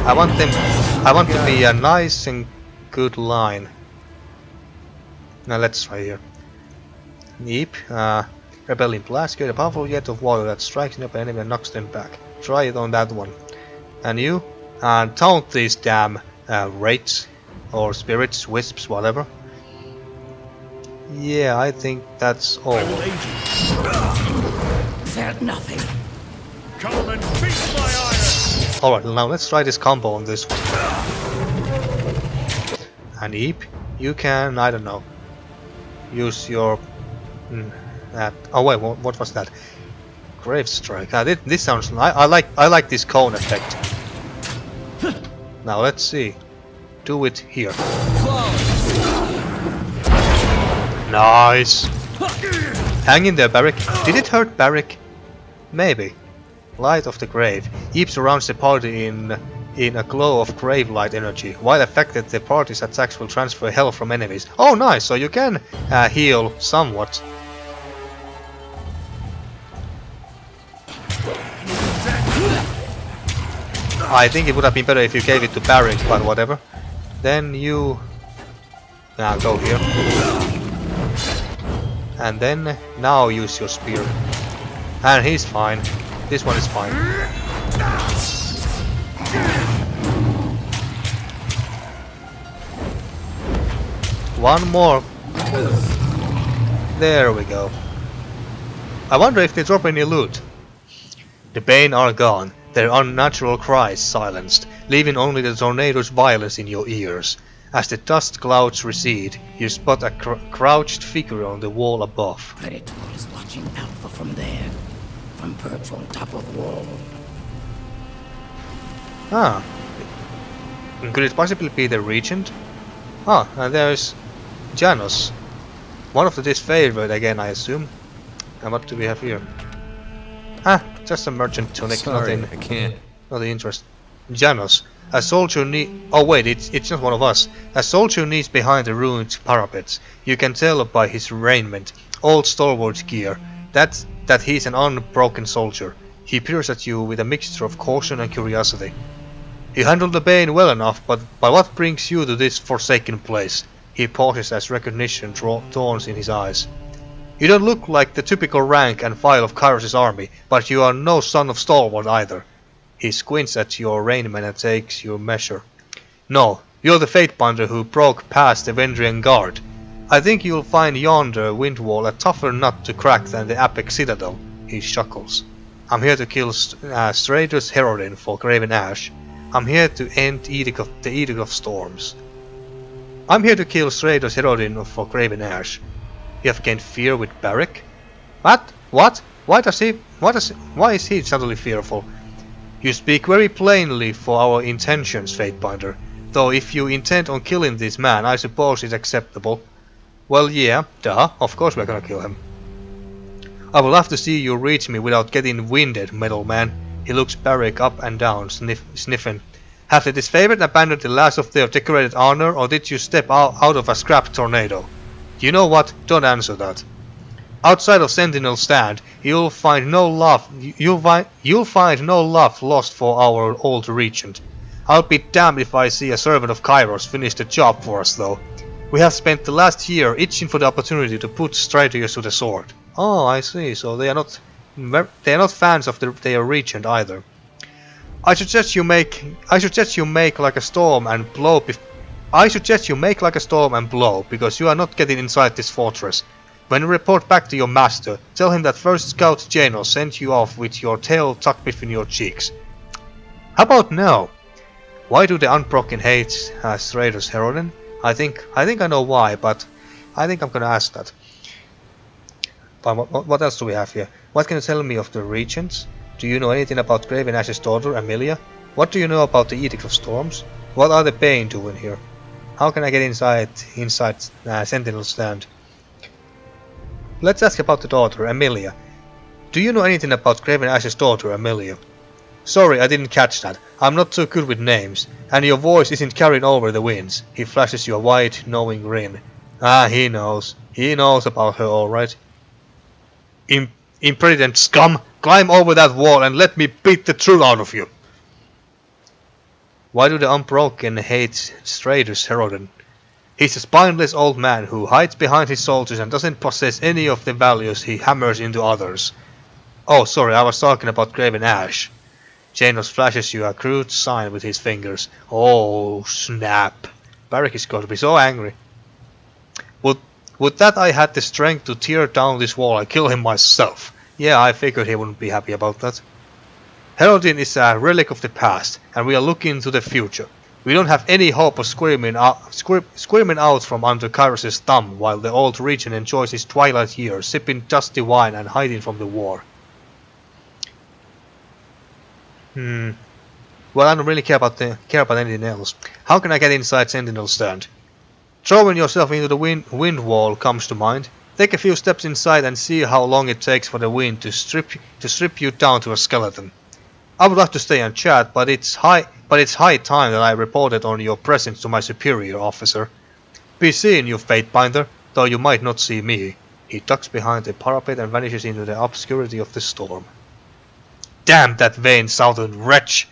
I want to be a nice and good line. Now let's try here. Yeep. Rebellion blast. Create a powerful jet of water that strikes an enemy and knocks them back. Try it on that one. And you and taunt these damn wraiths or spirits, wisps, whatever. Yeah, I think that's all. I will aid you. Felt nothing. Come and feast my iron! Alright, now let's try this combo on this one. And Eep, you can, I don't know, use your... oh wait, what was that? Grave Strike. This sounds... I like this cone effect. Now let's see. Do it here. Nice! Hang in there, Barrick. Did it hurt Barrick? Maybe. Light of the Grave. Eep surrounds the party in a glow of grave light energy. While affected, the party's attacks will transfer health from enemies. Oh nice, so you can heal somewhat. I think it would have been better if you gave it to Barrick, but whatever. Then you... go here. And then, now use your spear. And he's fine. This one is fine. One more. There we go. I wonder if they drop any loot. The Bane are gone, their unnatural cries silenced, leaving only the tornado's violence in your ears. As the dust clouds recede, you spot a crouched figure on the wall above. Predator is watching Alpha from there, from perch on top of the wall. Ah. Could it possibly be the regent? Ah, and there's Janos. One of the disfavored again, I assume. And what do we have here? Ah, just a merchant tunic, Sorry, nothing. I can't. Not the interest. Janos. A soldier oh wait, it's not one of us. A soldier kneels behind the ruined parapets. You can tell by his raiment, old Stalwart gear, that he's an unbroken soldier. He peers at you with a mixture of caution and curiosity. You handled the Bane well enough, but what brings you to this forsaken place? He pauses as recognition dawns in his eyes. You don't look like the typical rank and file of Kyros' army, but you are no son of Stalwart either. He squints at your raiment and takes your measure. No, you're the Fatebinder who broke past the Vendrian guard. I think you'll find yonder wind wall a tougher nut to crack than the Apex Citadel. He chuckles. I'm here to kill Strader's Herodin for Graven Ashe. I'm here to end the Edict of Storms. I'm here to kill Strader's Herodin for Graven Ashe. You have gained fear with Barrick? What? What? Why is he suddenly fearful? You speak very plainly for our intentions, Fatebinder. Though if you intend on killing this man, I suppose it's acceptable. Well, yeah, duh, of course we're gonna kill him. I will have to see you reach me without getting winded, metal man. He looks Barrick up and down, sniffing. Have the disfavored abandoned the last of their decorated honor, or did you step out of a scrap tornado? You know what? Don't answer that. Outside of Sentinel's stand, you'll find no love. You'll find no love lost for our old regent. I'll be damned if I see a servant of Kyros finish the job for us, though. We have spent the last year itching for the opportunity to put Striders to the sword. Oh, I see. So they are not fans of their regent either. I suggest you make like a storm and blow. Because you are not getting inside this fortress. When you report back to your master, tell him that first Scout Janos sent you off with your tail tucked between your cheeks. How about now? Why do the Unbroken hate Strader's Herodin? I think I know why, but I think I'm gonna ask that. But what else do we have here? What can you tell me of the regents? Do you know anything about Graven Ashe's daughter, Amelia? What do you know about the Edict of Storms? What are the Bane doing here? How can I get inside Sentinel's stand? Let's ask about the daughter, Amelia. Do you know anything about Graven Ashe's daughter, Amelia? Sorry, I didn't catch that. I'm not too good with names, and your voice isn't carried over the winds. He flashes you a wide, knowing grin. Ah, he knows. He knows about her, alright. Impudent scum! Climb over that wall and let me beat the truth out of you! Why do the Unbroken hate Strader's Herodin? He's a spineless old man who hides behind his soldiers and doesn't possess any of the values he hammers into others. Oh, sorry, I was talking about Graven Ashe. Janos flashes you a crude sign with his fingers. Oh snap! Barrick is going to be so angry. Would that I had the strength to tear down this wall and kill him myself. Yeah, I figured he wouldn't be happy about that. Heralding is a relic of the past, and we are looking to the future. We don't have any hope of screaming out from under Kyros' thumb while the old regent enjoys his twilight years, sipping dusty wine and hiding from the war. Well, I don't really care about anything else. How can I get inside Sentinel Stand? Throwing yourself into the wind wall comes to mind. Take a few steps inside and see how long it takes for the wind to strip you down to a skeleton. I would like to stay and chat, but it's high time that I reported on your presence to my superior officer. Be seeing you, Fatebinder, though you might not see me. He ducks behind the parapet and vanishes into the obscurity of the storm. Damn that vain southern wretch!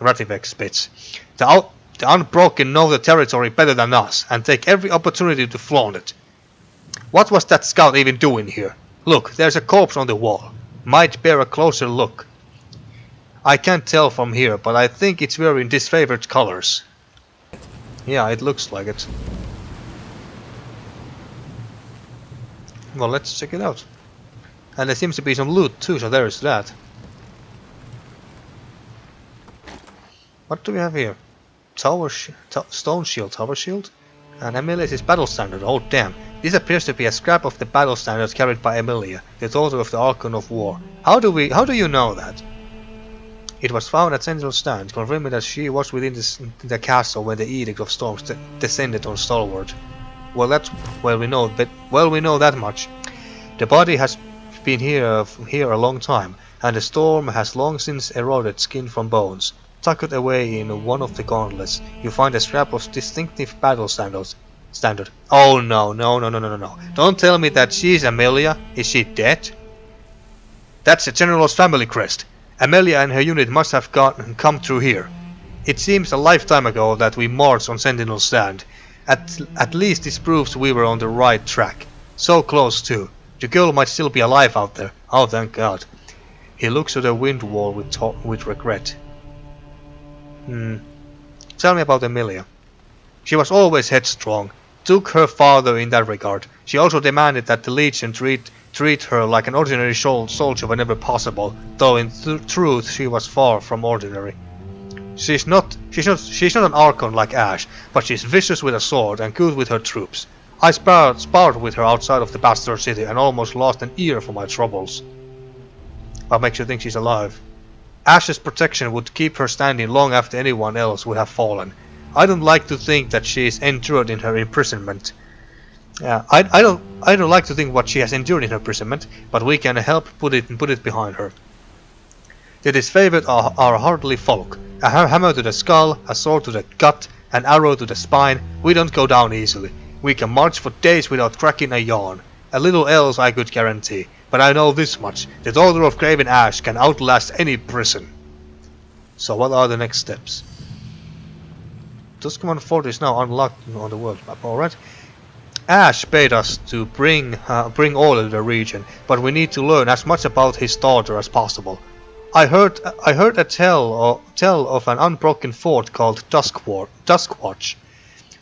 Rativek spits. The Unbroken know the territory better than us, and take every opportunity to flaunt it. What was that scout even doing here? Look, there's a corpse on the wall. Might bear a closer look. I can't tell from here, but I think it's wearing disfavored colors. Yeah, it looks like it. Well, let's check it out. And there seems to be some loot too, so there is that. What do we have here? Stone shield, tower shield? And Amelia's battle standard, oh damn. This appears to be a scrap of the battle standard carried by Amelia, the daughter of the Archon of War. How do you know that? It was found at Sentinel Stand, confirming that she was within the castle when the Edict of Storm descended on Stalwart. Well, we know that much. The body has been here a long time, and the storm has long since eroded skin from bones. Tucked away in one of the gauntlets, you find a scrap of distinctive battle standard. Oh no. Don't tell me that she's Amelia. Is she dead? That's the General's family crest. Amelia and her unit must have come through here. It seems a lifetime ago that we marched on Sentinel Stand. At least this proves we were on the right track. So close too. The girl might still be alive out there. Oh, thank God. He looks to the wind wall with regret. Tell me about Amelia. She was always headstrong. Took her father in that regard. She also demanded that the Legion treat her like an ordinary soldier whenever possible, though in truth she was far from ordinary. She's not an Archon like Ashe, but she's vicious with a sword and good with her troops. I sparred with her outside of the Bastard City and almost lost an ear for my troubles. What makes you think she's alive? Ashe's protection would keep her standing long after anyone else would have fallen. I don't like to think that she is endured in her imprisonment. I don't like to think what she has endured in her imprisonment, but we can help put it behind her. The disfavored are hardly folk. A hammer to the skull, a sword to the gut, an arrow to the spine. We don't go down easily. We can march for days without cracking a yawn. A little else I could guarantee, but I know this much: the daughter of Graven Ashe can outlast any prison. So what are the next steps? Tuscarora Fort is now unlocked on the world map. Alright. Ashe bade us to bring order to the region, but we need to learn as much about his daughter as possible. I heard a tell of an unbroken fort called Duskwatch.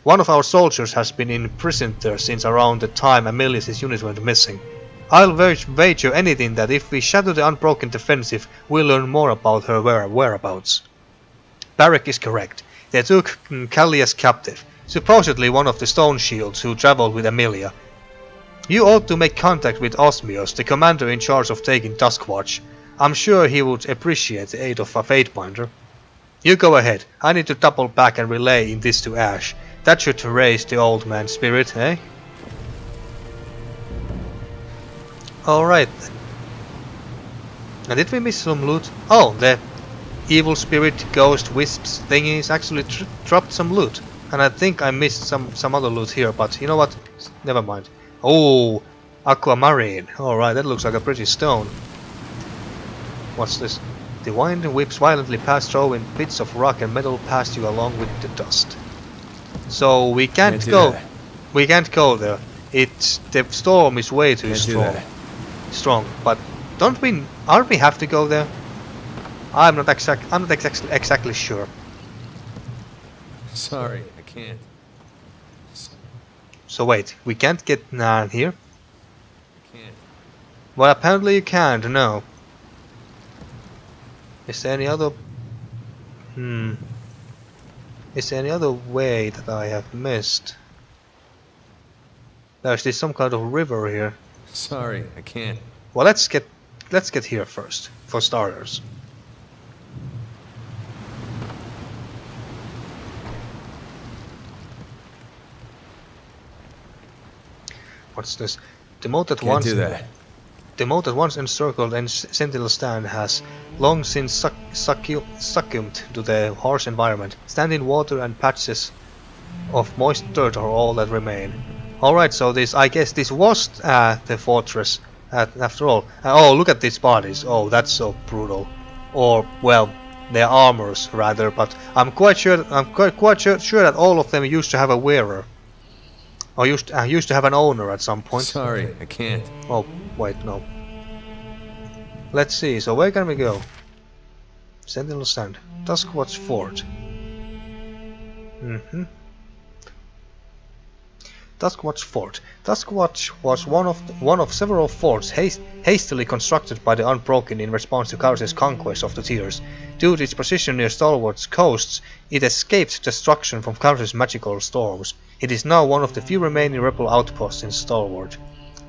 One of our soldiers has been imprisoned there since around the time Amelia's unit went missing. I'll wager anything that if we shatter the unbroken defensive, we'll learn more about her whereabouts. Barrick is correct. They took Callias captive, supposedly one of the Stone Shields who traveled with Amelia. You ought to make contact with Osmios, the commander in charge of taking Duskwatch. I'm sure he would appreciate the aid of a Fatebinder. You go ahead. I need to double back and relay in this to Ashe. That should raise the old man's spirit, eh? Alright. And did we miss some loot? Oh, the evil spirit ghost wisps thingies actually dropped some loot. And I think I missed some other loot here, but you know what? Never mind. Oh, aquamarine. Alright, that looks like a pretty stone. What's this? The wind whips violently past, throwing bits of rock and metal past you along with the dust. So we can't go. That. We can't go there. The storm is way too strong. But aren't we have to go there? I'm not exactly sure. Sorry, I can't. So wait, we can't get here? Can't. Well, apparently you can't, no. Is there any other... Is there any other way that I have missed? There's some kind of river here. Sorry, I can't. Well, let's get here first, for starters. What's this? The moat that Can't do that. The moat that once encircled and sentinel stand has long since succumbed to the harsh environment. Standing water and patches of moist dirt are all that remain. Alright, so I guess this was the fortress after all. Oh, look at these bodies. Oh, that's so brutal. Or, well, their armors rather, but I'm quite sure that all of them used to have a wearer. Or used to have an owner at some point. Sorry, I can't. Oh, wait, no. Let's see, so where can we go? Sentinel Stand. Duskwatch Fort. Duskwatch Fort. Duskwatch was one of several forts hastily constructed by the Unbroken in response to Kyros' conquest of the Tears. Due to its position near Stalwart's coasts, it escaped destruction from Kyros' magical storms. It is now one of the few remaining rebel outposts in Stalwart.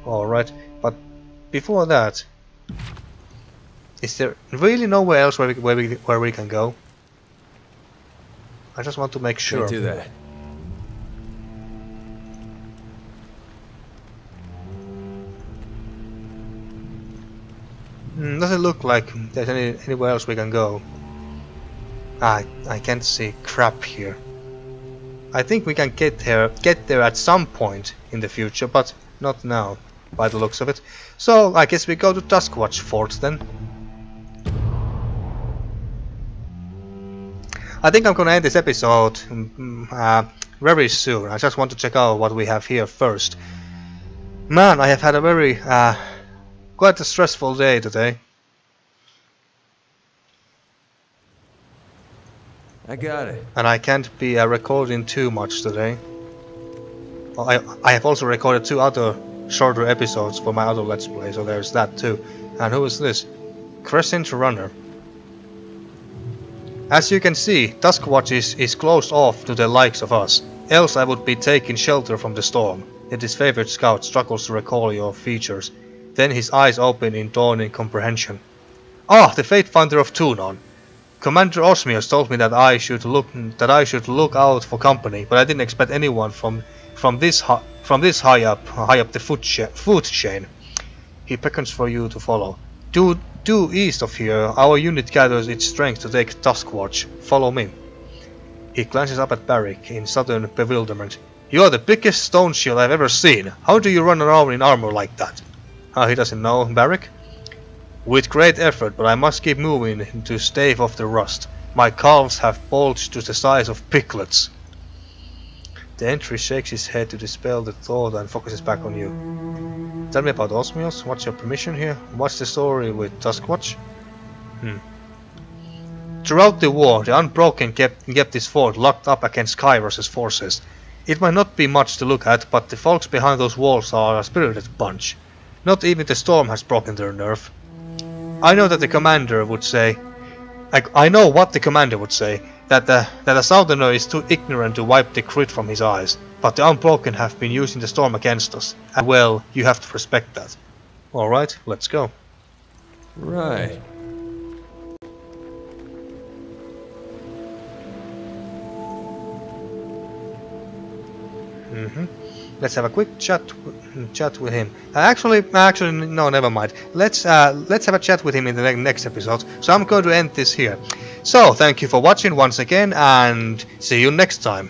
Alright, but before that, is there really nowhere else where we can go? I just want to make sure. Can't do that. Doesn't look like there's anywhere else we can go. I can't see crap here. I think we can get there at some point in the future, but not now, by the looks of it. So I guess we go to Duskwatch Fort then. I think I'm gonna end this episode very soon. I just want to check out what we have here first. Man, I have had a very quite a stressful day today. I got it. And I can't be recording too much today. Well, I have also recorded 2 other shorter episodes for my other Let's Play, so there's that too. And who is this? Crescent Runner. As you can see, Duskwatch is closed off to the likes of us. Else I would be taking shelter from the storm. Yet his favorite scout struggles to recall your features. Then his eyes open in dawning comprehension. Ah, the Fate Finder of Tunon. Commander Osmios told me that I should look out for company, but I didn't expect anyone from this high up the food chain. He beckons for you to follow. Due east of here, our unit gathers its strength to take Duskwatch. Follow me. He glances up at Barrick in sudden bewilderment. You are the biggest stone shield I've ever seen. How do you run around in armor like that? He doesn't know, Barrick. With great effort, but I must keep moving to stave off the rust. My calves have bulged to the size of piglets. The entry shakes his head to dispel the thought and focuses back on you. Tell me about Osmios. What's your permission here? What's the story with Duskwatch? Throughout the war, the Unbroken kept this fort locked up against Kyros' forces. It might not be much to look at, but the folks behind those walls are a spirited bunch. Not even the storm has broken their nerve. I know that the commander would say... I know what the commander would say, that a southerner is too ignorant to wipe the crit from his eyes, but the Unbroken have been using the storm against us, and well, you have to respect that. Alright, let's go. Right. Let's have a quick chat with him. Actually, no, never mind. Let's have a chat with him in the next episode. So I'm going to end this here. So thank you for watching once again, and see you next time.